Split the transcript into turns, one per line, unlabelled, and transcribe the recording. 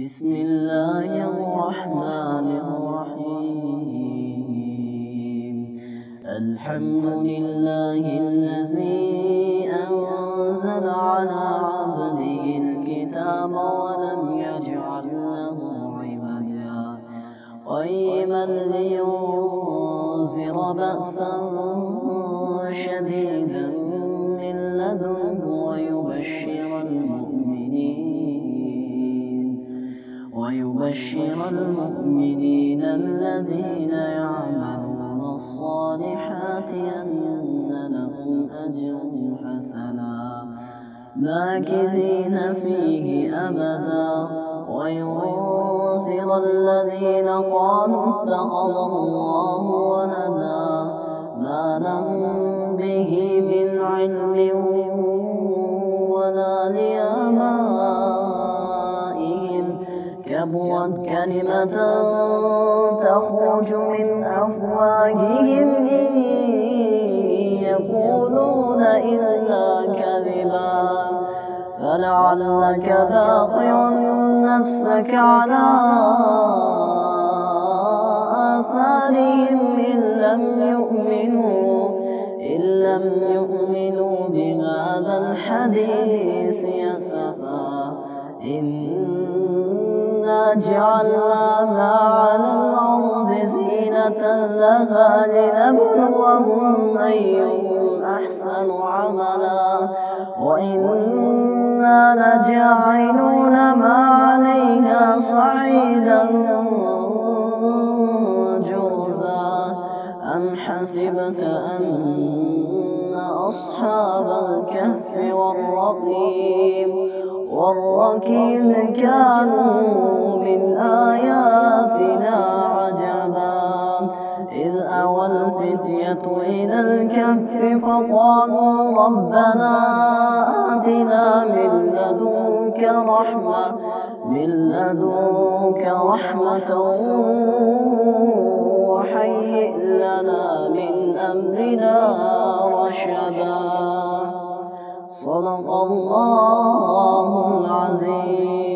بسم الله الرحمن الرحيم. الحمد لله الذي أنزل على عبده الكتاب ولم يجعل له عوجا قيما لينذر بأسا شديدا من لدنه ويبشر المؤمنين الذين يعملون الصالحات أن لهم أجرا حسنا ماكثين فيه أبدا وينذر الذين قالوا اتخذ الله ولدا ما لهم به من علم ولا لآبائهم كبرت كلمة تخرج من أفواههم إن يقولون إلا كذبا فلعلك باخع نفسك على آثارهم إن لم يؤمنوا بهذا الحديث أسفا إنا جعلنا ما على الأرض زينة لها لنبلوهم أيهم أحسن عملا وإنا لجاعلون ما عليها صعيدا جرزا أم حسبت أن أصحاب الكهف والرقيم كانوا من آياتنا عجبا إذ أوى الفتية إلى الكهف فقالوا ربنا آتنا من لدنك رحمة وهيئ لنا من أمرنا رشدا. صدق الله العظيم.